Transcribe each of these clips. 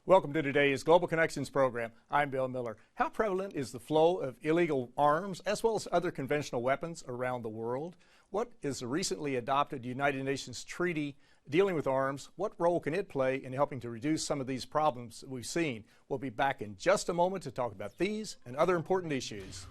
Welcome to today's Global Connections program. I'm Bill Miller. How prevalent is the flow of illegal arms as well as other conventional weapons around the world? What is the recently adopted United Nations treaty dealing with arms? What role can it play in helping to reduce some of these problems that we've seen? We'll be back in just a moment to talk about these and other important issues.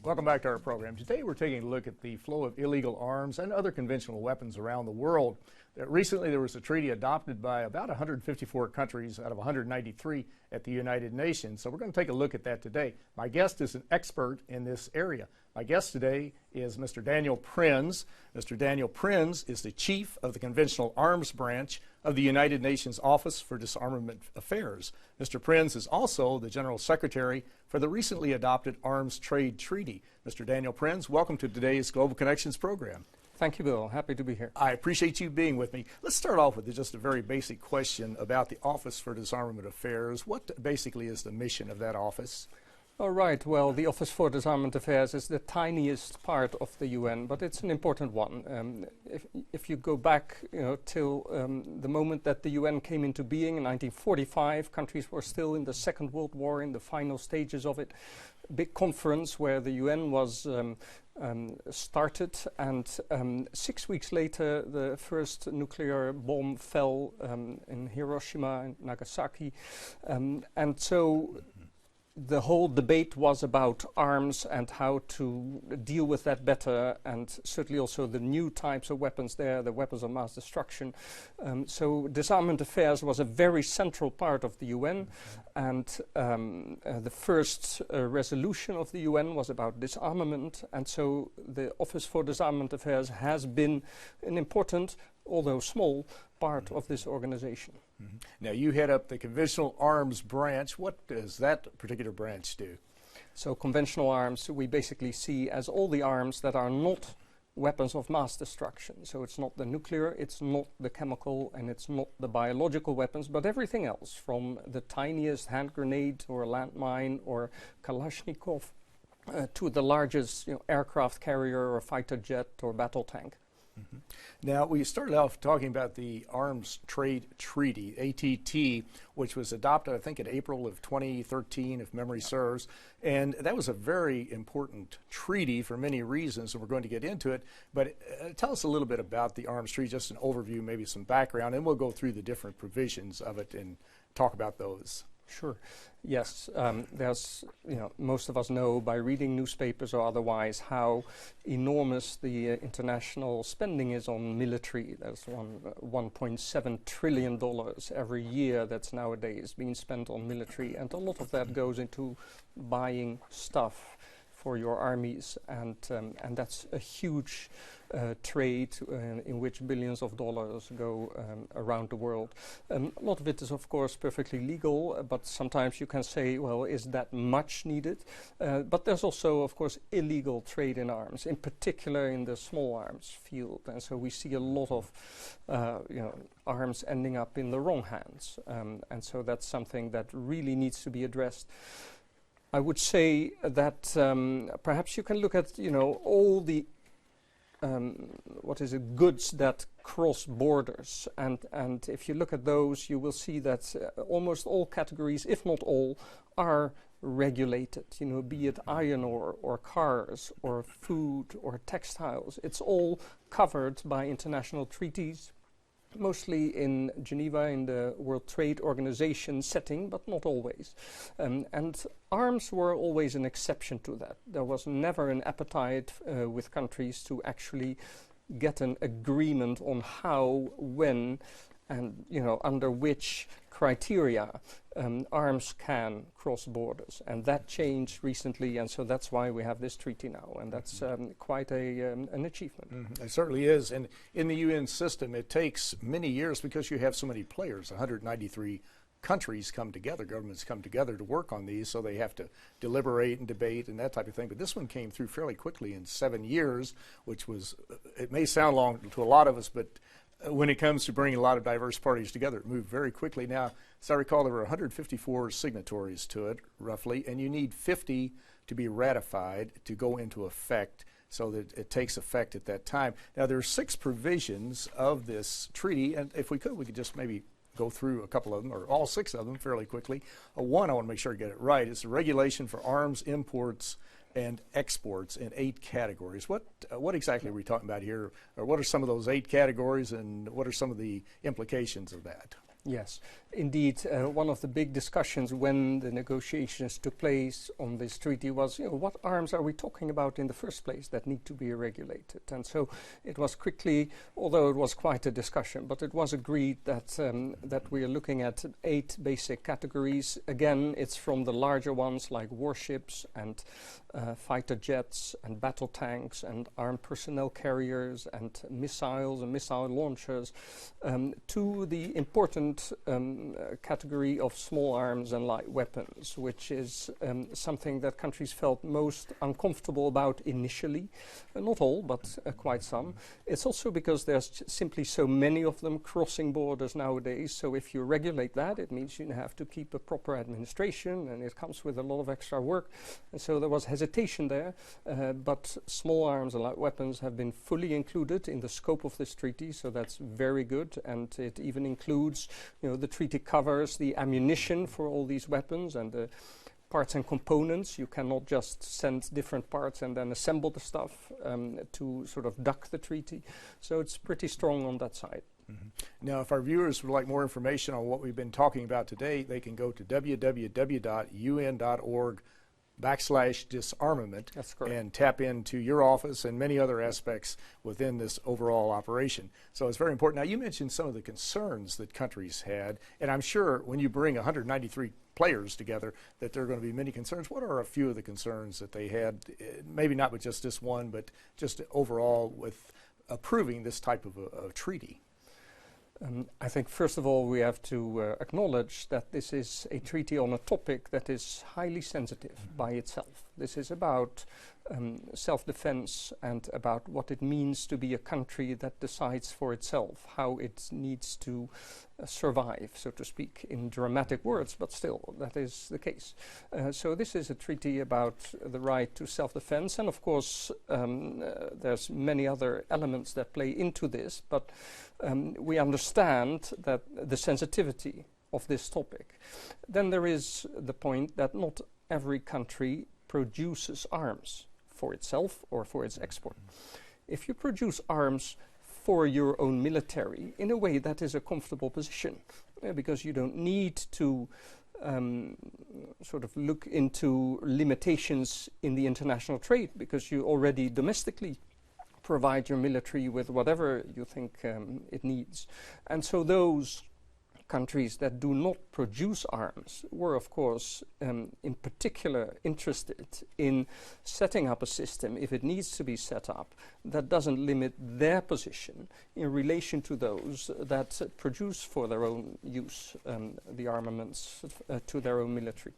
Welcome back to our program. Today we're taking a look at the flow of illegal arms and other conventional weapons around the world. Recently there was a treaty adopted by about 154 countries out of 193 at the United Nations. So we're going to take a look at that today. My guest is an expert in this area. My guest today is Mr. Daniel Prins. Mr. Daniel Prins is the chief of the Conventional Arms Branch of the United Nations Office for Disarmament Affairs. Mr. Prins is also the General Secretary for the recently adopted Arms Trade Treaty. Mr. Daniel Prins, welcome to today's Global Connections program. Thank you, Bill. Happy to be here. I appreciate you being with me. Let's start off with just a very basic question about the Office for Disarmament Affairs. What basically is the mission of that office? All right. Well, the Office for Disarmament Affairs is the tiniest part of the UN, but it's an important one. If you go back, till the moment that the UN came into being in 1945, countries were still in the Second World War, in the final stages of it. A big conference where the UN was started, and 6 weeks later, the first nuclear bomb fell in Hiroshima and Nagasaki, and so the whole debate was about arms and how to deal with that better, and certainly also the new types of weapons there, the weapons of mass destruction. So disarmament affairs was a very central part of the UN, and the first resolution of the UN was about disarmament, and so the Office for Disarmament Affairs has been an important, although small, part of this organization. Mm-hmm. Now you head up the Conventional Arms Branch. What does that particular branch do? So conventional arms we basically see as all the arms that are not weapons of mass destruction. So it's not the nuclear, it's not the chemical, and it's not the biological weapons, but everything else, from the tiniest hand grenade or landmine or Kalashnikov to the largest aircraft carrier or fighter jet or battle tank. Mm-hmm. Now, we started off talking about the Arms Trade Treaty, ATT, which was adopted, I think, in April of 2013, if memory serves. And that was a very important treaty for many reasons, and we're going to get into it. But tell us a little bit about the Arms Treaty, just an overview, maybe some background, and we'll go through the different provisions of it and talk about those. Sure. Yes, there's, most of us know by reading newspapers or otherwise how enormous the international spending is on military. There's $1.7 trillion every year that's nowadays being spent on military, and a lot of that goes into buying stuff for your armies, and that's a huge trade in which billions of dollars go around the world. A lot of it is, of course, perfectly legal, but sometimes you can say, well, is that much needed? But there's also, of course, illegal trade in arms, in particular in the small arms field. And so we see a lot of arms ending up in the wrong hands. And so that's something that really needs to be addressed. I would say that perhaps you can look at, all the goods that cross borders, and if you look at those, you will see that almost all categories, if not all, are regulated. Be it iron ore or cars or food or textiles, it's all covered by international treaties, mostly in Geneva in the World Trade Organization setting, but not always. And arms were always an exception to that. There was never an appetite with countries to actually get an agreement on how, when, and under which criteria arms can cross borders, and that changed recently, and so that's why we have this treaty now, and that's quite an achievement. It certainly is, and in the UN system it takes many years because you have so many players. 193 countries come together, governments come together to work on these, so they have to deliberate and debate and that type of thing. But this one came through fairly quickly in 7 years, which was, it may sound long to a lot of us, but when it comes to bringing a lot of diverse parties together, it moved very quickly. Now, as I recall, there were 154 signatories to it, roughly, and you need 50 to be ratified to go into effect so that it takes effect at that time. Now, there are 6 provisions of this treaty, and if we could just maybe go through a couple of them, or all 6 of them fairly quickly. One, I want to make sure I get it right, is the regulation for arms imports and exports in 8 categories. What exactly are we talking about here? Or what are some of those 8 categories, and what are some of the implications of that? Yes, indeed. One of the big discussions when the negotiations took place on this treaty was, what arms are we talking about in the first place that need to be regulated? And so it was quickly, although it was quite a discussion, but it was agreed that that we are looking at 8 basic categories. Again, it's from the larger ones like warships and fighter jets and battle tanks and armed personnel carriers and missiles and missile launchers, to the important category of small arms and light weapons, which is something that countries felt most uncomfortable about initially. Not all, but quite some. It's also because there's simply so many of them crossing borders nowadays, so if you regulate that, it means you have to keep a proper administration, and it comes with a lot of extra work, and so there was hesitation there, but small arms and light weapons have been fully included in the scope of this treaty, so that's very good, and it even includes, the treaty covers the ammunition for all these weapons and the parts and components. You cannot just send different parts and then assemble the stuff to sort of duck the treaty, so it's pretty strong on that side. Now, if our viewers would like more information on what we've been talking about today, they can go to www.un.org/disarmament and tap into your office and many other aspects within this overall operation. So it's very important. Now, you mentioned some of the concerns that countries had, and I'm sure when you bring 193 players together that there are going to be many concerns. What are a few of the concerns that they had, maybe not with just this one, but just overall with approving this type of a treaty? I think, first of all, we have to acknowledge that this is a treaty on a topic that is highly sensitive by itself. This is about self-defense and about what it means to be a country that decides for itself, how it needs to survive, so to speak, in dramatic words, but still, that is the case. So this is a treaty about the right to self-defense, and of course there's many other elements that play into this, but we understand that the sensitivity of this topic. Then there is the point that not every country produces arms for itself or for its export. If you produce arms for your own military, in a way that is a comfortable position, because you don't need to sort of look into limitations in the international trade, because you already domestically provide your military with whatever you think it needs. And so those countries that do not produce arms were, of course, in particular interested in setting up a system, if it needs to be set up, that doesn't limit their position in relation to those that produce for their own use the armaments to their own military.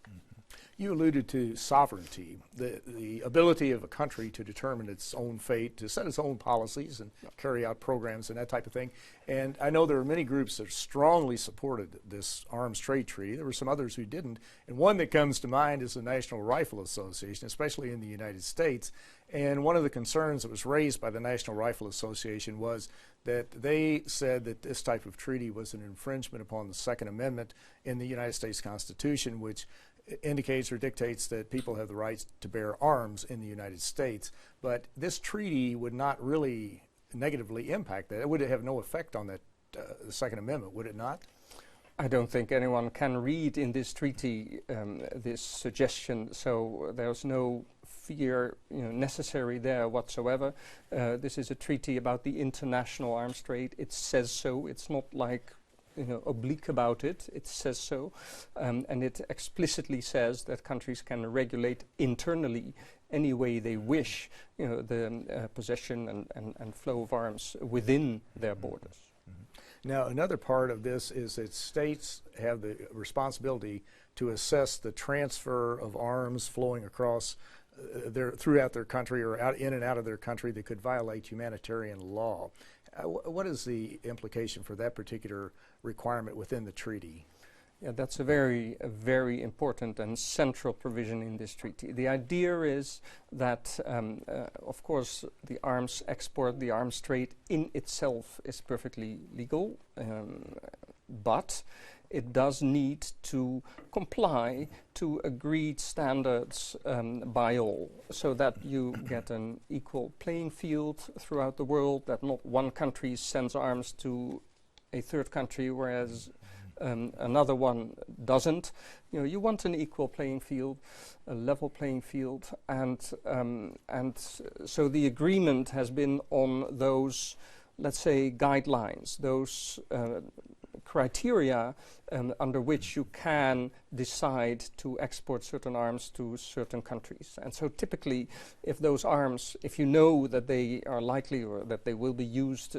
You alluded to sovereignty, the ability of a country to determine its own fate, to set its own policies and carry out programs and that type of thing. And I know there are many groups that strongly supported this arms trade treaty. There were some others who didn't. And one that comes to mind is the National Rifle Association, especially in the United States. And one of the concerns that was raised by the National Rifle Association was that they said that this type of treaty was an infringement upon the Second Amendment in the United States Constitution, which indicates or dictates that people have the right to bear arms in the United States. But this treaty would not really negatively impact that. It would have no effect on that, the Second Amendment, would it not? I don't think anyone can read in this treaty this suggestion, so there's no fear necessary there whatsoever. This is a treaty about the international arms trade. It says so. It's not like oblique about it. It says so, and it explicitly says that countries can regulate internally any way they wish, the possession and flow of arms within their borders. Now, another part of this is that states have the responsibility to assess the transfer of arms flowing across throughout their country or in and out of their country that could violate humanitarian law. What is the implication for that particular requirement within the treaty? Yeah, that's a very important and central provision in this treaty. The idea is that, of course, the arms export, the arms trade in itself is perfectly legal, but it does need to comply to agreed standards by all, so that you get an equal playing field throughout the world, that not one country sends arms to a third country, whereas another one doesn't. You want an equal playing field, a level playing field, and so the agreement has been on those, let's say, guidelines, those criteria under which you can decide to export certain arms to certain countries. And so typically, if those arms, if you know that they are likely or that they will be used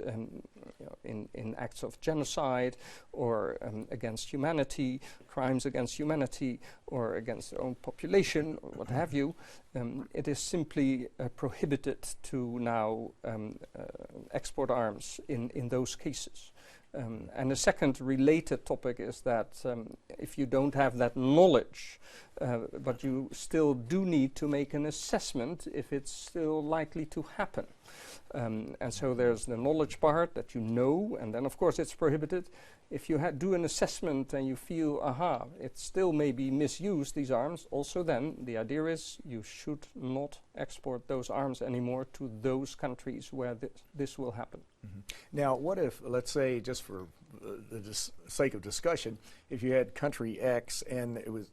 in acts of genocide or against humanity, crimes against humanity or against their own population or what have you, it is simply prohibited to now export arms in those cases. And a second related topic is that if you don't have that knowledge, but you still do need to make an assessment if it's still likely to happen. And so there's the knowledge part that you know, and then of course it's prohibited. If you do an assessment and you feel, it still may be misused, these arms, also then the idea is you should not export those arms anymore to those countries where this will happen. Mm-hmm. Now, what if, let's say, just for the sake of discussion, if you had country X and it was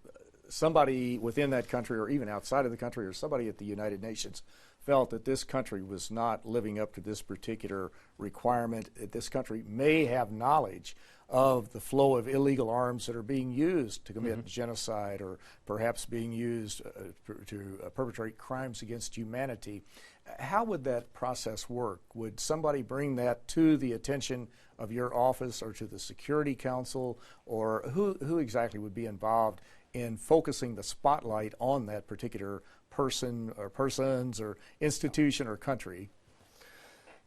somebody within that country or even outside of the country or somebody at the United Nations felt that this country was not living up to this particular requirement, that this country may have knowledge of the flow of illegal arms that are being used to commit genocide or perhaps being used to perpetrate crimes against humanity. How would that process work? Would somebody bring that to the attention of your office or to the Security Council, or who exactly would be involved in focusing the spotlight on that particular person or persons or institution or country?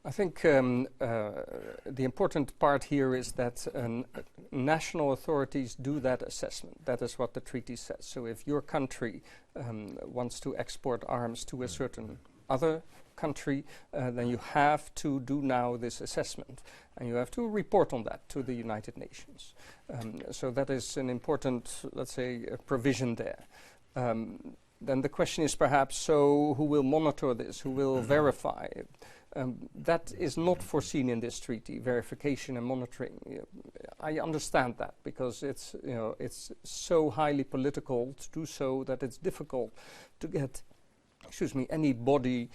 I think the important part here is that national authorities do that assessment. That is what the treaty says. So if your country wants to export arms to a certain other country, then you have to do now this assessment. And you have to report on that to the United Nations. So that is an important, let's say, provision there. Then the question is perhaps, so who will monitor this? Who will verify it? That is not foreseen in this treaty, verification and monitoring. I understand that because it's so highly political to do so that it's difficult to get, any body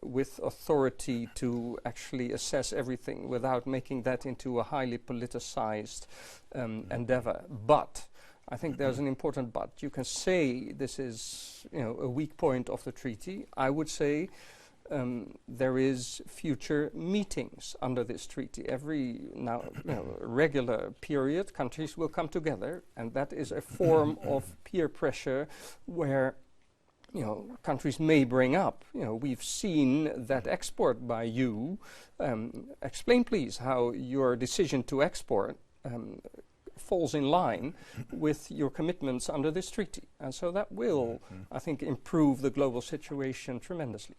with authority to actually assess everything without making that into a highly politicized endeavor. But I think there's an important but. You can say this is a weak point of the treaty. I would say there is future meetings under this treaty. Every regular period, countries will come together, and that is a form of peer pressure where countries may bring up. We've seen that export by you. Explain, please, how your decision to export falls in line with your commitments under this treaty. And so that will, I think, improve the global situation tremendously.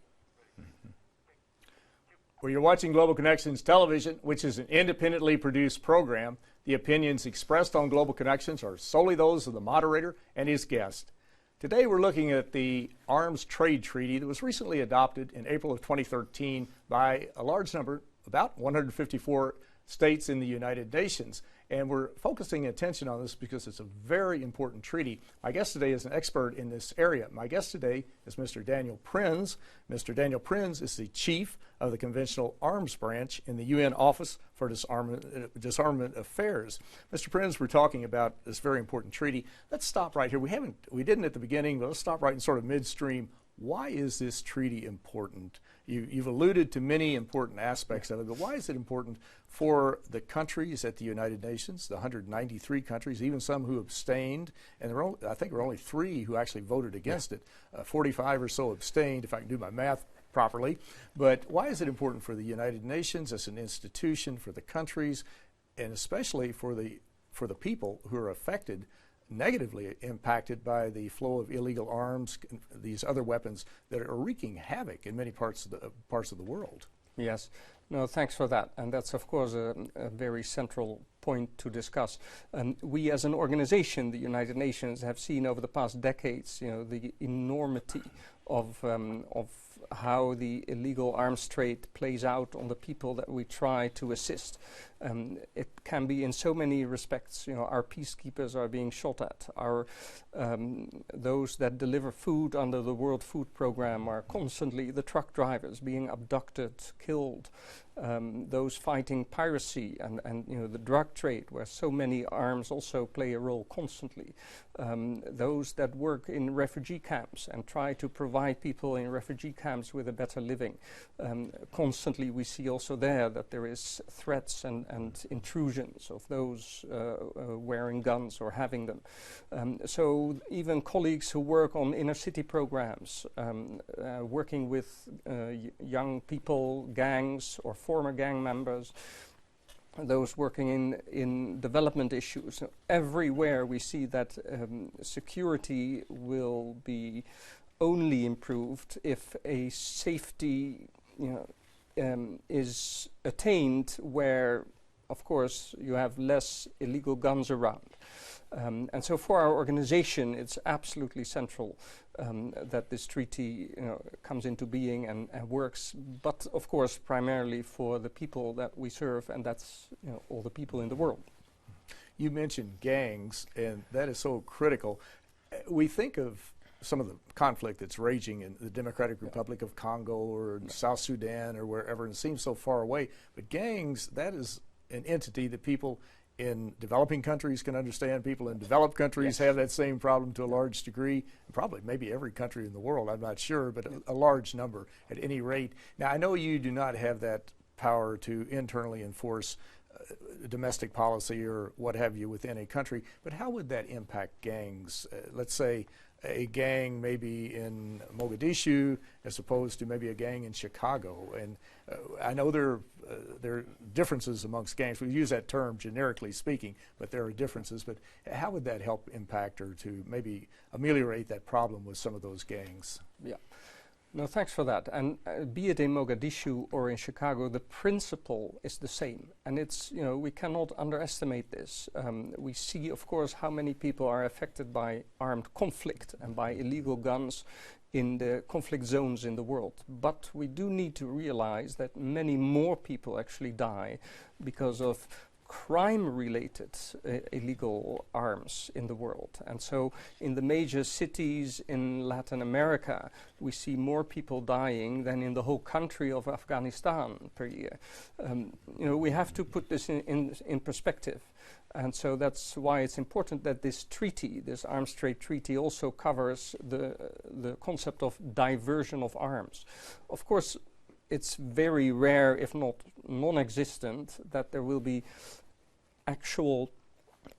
Well, you're watching Global Connections Television, which is an independently produced program. The opinions expressed on Global Connections are solely those of the moderator and his guest. Today we're looking at the Arms Trade Treaty that was recently adopted in April of 2013 by a large number, about 154 states in the United Nations. And we're focusing attention on this because it's a very important treaty. My guest today is an expert in this area. My guest today is Mr. Daniel Prins. Mr. Daniel Prins is the chief of the Conventional Arms Branch in the UN Office for Disarmament Affairs. Mr. Prins, we're talking about this very important treaty. Let's stop right here. We didn't at the beginning, but let's stop right in sort of midstream. Why is this treaty important? You've alluded to many important aspects of it, but why is it important for the countries at the United Nations, the 193 countries, even some who abstained, and I think there were only 3 who actually voted against it. 45 or so abstained, if I can do my math properly. But why is it important for the United Nations as an institution, for the countries, and especially for the people who are affected, negatively impacted by the flow of illegal arms, these other weapons that are wreaking havoc in many parts of the world? Yes. No, thanks for that. And that's, of course, a very central point to discuss. We as an organization, the United Nations, have seen over the past decades, the enormity of how the illegal arms trade plays out on the people that we try to assist. It can be in so many respects. Our peacekeepers are being shot at. Those that deliver food under the World Food Program are constantly the truck drivers being abducted, killed. Those fighting piracy and the drug trade, where so many arms also play a role constantly. Those that work in refugee camps and try to provide people in refugee camps with a better living. Constantly we see also there that there is threats and intrusions of those wearing guns or having them. So even colleagues who work on inner city programs, working with young people, gangs or former gang members, those working in development issues. Everywhere we see that security will be only improved if a safety is attained where, of course, you have less illegal guns around. And so for our organization, it's absolutely central that this treaty comes into being and works, but of course primarily for the people that we serve, and that's all the people in the world. You mentioned gangs, and that is so critical. We think of some of the conflict that's raging in the Democratic Republic of Congo or in South Sudan or wherever, and it seems so far away, but gangs, that is an entity that people in developing countries can understand. People in developed countries have that same problem to a large degree. Probably maybe every country in the world, I'm not sure, but a large number at any rate. Now, I know you do not have that power to internally enforce domestic policy or what have you within a country, but how would that impact gangs? Let's say a gang maybe in Mogadishu as opposed to maybe a gang in Chicago. And I know there are differences amongst gangs. We use that term generically speaking, but there are differences. But how would that help impact or to maybe ameliorate that problem with some of those gangs? Yeah. No, thanks for that. And be it in Mogadishu or in Chicago, the principle is the same. And it's, we cannot underestimate this. We see, of course, how many people are affected by armed conflict and by illegal guns in the conflict zones in the world. But we do need to realize that many more people actually die because of crime-related illegal arms in the world. And so in the major cities in Latin America, we see more people dying than in the whole country of Afghanistan per year. We have to put this in perspective. And so that's why it's important that this treaty, this arms trade treaty, also covers the concept of diversion of arms. Of course, it's very rare, if not non-existent, that there will be actual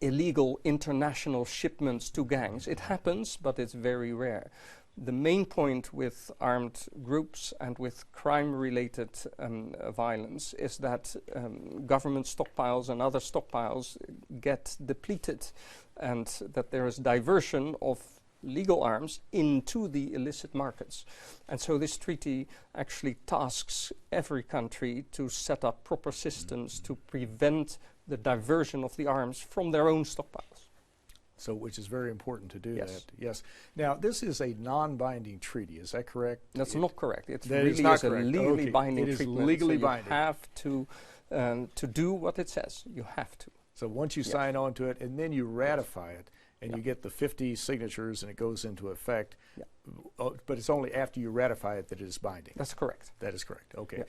illegal international shipments to gangs. It happens, but it's very rare. The main point with armed groups and with crime-related violence is that government stockpiles and other stockpiles get depleted, and that there is diversion of legal arms into the illicit markets. And so this treaty actually tasks every country to set up proper systems to prevent the diversion of the arms from their own stockpiles. So, which is very important to do Yes. that. Yes. Now, this is a non-binding treaty. Is that correct? That's not correct. It That really is not is a correct. legally Okay. binding It is treatment. legally so binding. You have to to do what it says. You have to. So once you sign on to it and then you ratify it and you get the 50 signatures and it goes into effect, but it's only after you ratify it that it is binding. That's correct. That is correct. Okay.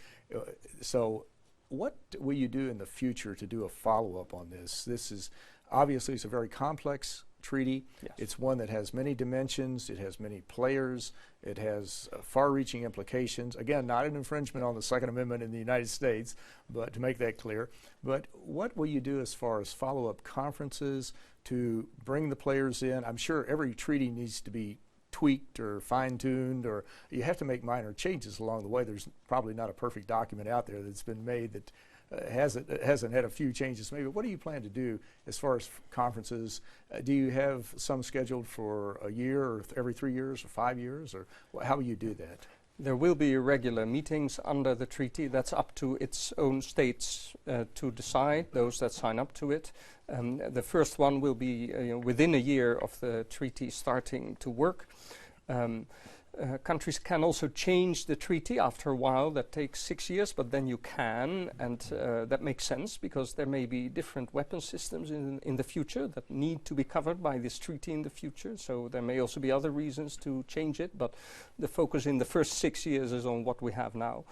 So what will you do in the future to do a follow-up on this? This is obviously it's a very complex treaty. Yes. It's one that has many dimensions. It has many players. It has far-reaching implications. Again, not an infringement on the Second Amendment in the United States, but to make that clear. But what will you do as far as follow-up conferences to bring the players in? I'm sure every treaty needs to be tweaked or fine-tuned, or you have to make minor changes along the way. There's probably not a perfect document out there that's been made that hasn't had a few changes maybe. What do you plan to do as far as conferences? Do you have some scheduled for a year or every 3 years or 5 years, or how will you do that? There will be regular meetings under the treaty. That's up to its own states to decide, those that sign up to it. The first one will be within a year of the treaty starting to work. Countries can also change the treaty after a while. That takes 6 years, but then you can, and that makes sense because there may be different weapon systems in the future that need to be covered by this treaty in the future. So there may also be other reasons to change it, but the focus in the first 6 years is on what we have now.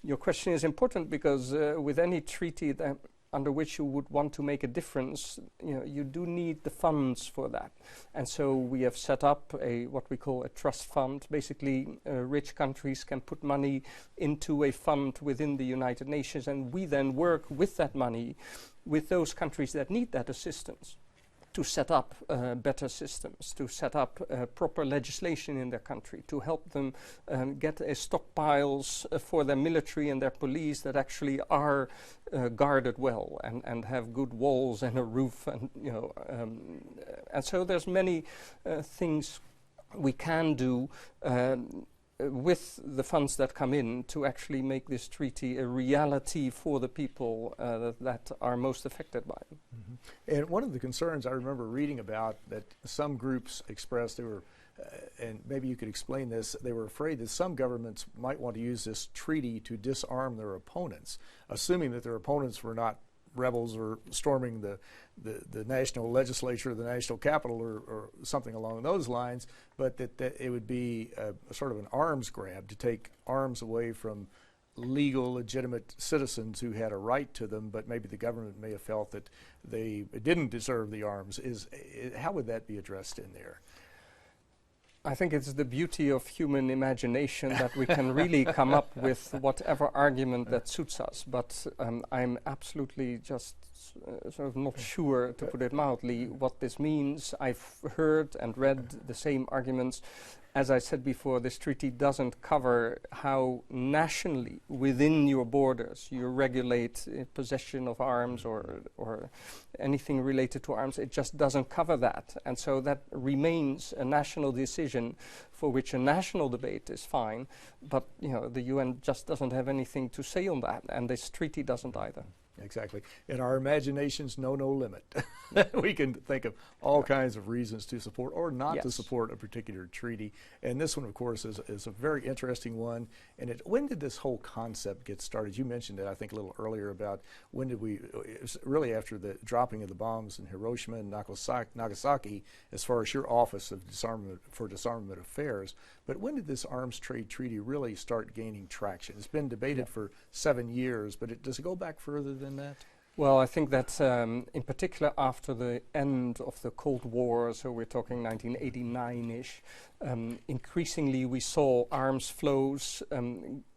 Your question is important because with any treaty that under which you would want to make a difference, you do need the funds for that. And so we have set up what we call a trust fund. Basically, rich countries can put money into a fund within the United Nations, and we then work with that money with those countries that need that assistance to set up better systems, to set up proper legislation in their country, to help them get stockpiles for their military and their police that actually are guarded well and have good walls and a roof, and and so there's many things we can do with the funds that come in to actually make this treaty a reality for the people that are most affected by it. Mm-hmm. And one of the concerns I remember reading about that some groups expressed, they were, and maybe you could explain this, they were afraid that some governments might want to use this treaty to disarm their opponents, assuming that their opponents were not rebels or storming the national legislature, the national capital, or something along those lines, but that it would be a sort of an arms grab to take arms away from legal, legitimate citizens who had a right to them, but maybe the government may have felt that they didn't deserve the arms. How would that be addressed in there? I think it's the beauty of human imagination that we can really come up with whatever argument that suits us. But I'm absolutely just sort of not sure, to put it mildly, what this means. I've heard and read the same arguments. As I said before, this treaty doesn't cover how nationally, within your borders, you regulate possession of arms or anything related to arms. It just doesn't cover that. And so that remains a national decision for which a national debate is fine. But the UN just doesn't have anything to say on that, and this treaty doesn't either. Exactly. In our imaginations, no limit. We can think of all kinds of reasons to support or not to support a particular treaty. And this one, of course, is a very interesting one. And when did this whole concept get started? You mentioned it, I think, a little earlier about when did it was really after the dropping of the bombs in Hiroshima and Nagasaki, as far as your Office of Disarmament Affairs. But when did this arms trade treaty really start gaining traction? It's been debated for 7 years, but does it go back further than that? Well, I think that in particular after the end of the Cold War, so we're talking 1989-ish, increasingly we saw arms flows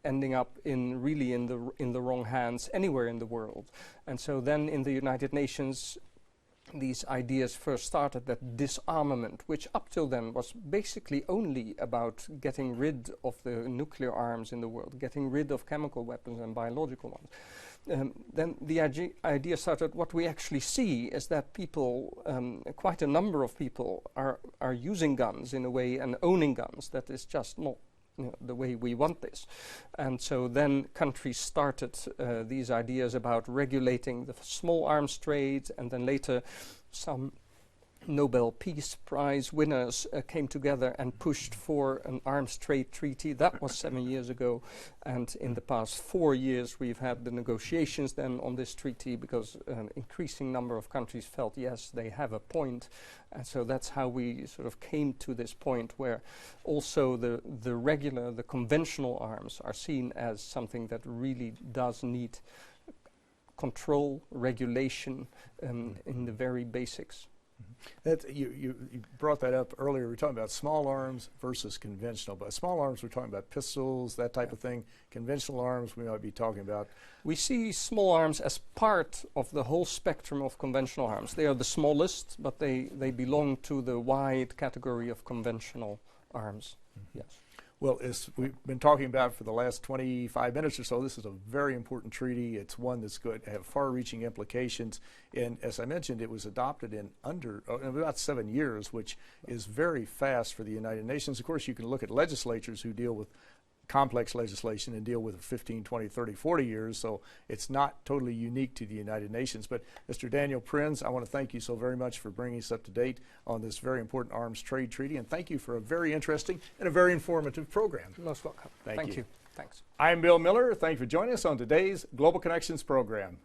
ending up in the wrong hands anywhere in the world. And so then in the United Nations, these ideas first started, that disarmament, which up till then was basically only about getting rid of the nuclear arms in the world, getting rid of chemical weapons and biological ones. Then the idea started, what we actually see is that people, quite a number of people, are using guns in a way and owning guns that is just not the way we want this. And so then countries started these ideas about regulating the small arms trade, and then later some Nobel Peace Prize winners came together and pushed for an arms trade treaty. That was 7 years ago. And in the past 4 years, we've had the negotiations then on this treaty because an increasing number of countries felt, yes, they have a point. And so that's how we sort of came to this point where also the conventional arms are seen as something that really does need control, regulation in the very basics. You brought that up earlier. We were talking about small arms versus conventional. But small arms, we're talking about pistols, that type of thing. Conventional arms, we might be talking about. We see small arms as part of the whole spectrum of conventional arms. They are the smallest, but they belong to the wide category of conventional arms. Yes. Well, as we've been talking about for the last 25 minutes or so, this is a very important treaty. It's one that's going to have far-reaching implications. And as I mentioned, it was adopted in about 7 years, which is very fast for the United Nations. Of course, you can look at legislatures who deal with complex legislation and deal with it 15, 20, 30, 40 years, so it's not totally unique to the United Nations. But Mr. Daniel Prins, I want to thank you so very much for bringing us up to date on this very important arms trade treaty, and thank you for a very interesting and a very informative program. Most welcome. Thank you. Thanks. I'm Bill Miller. Thank you for joining us on today's Global Connections program.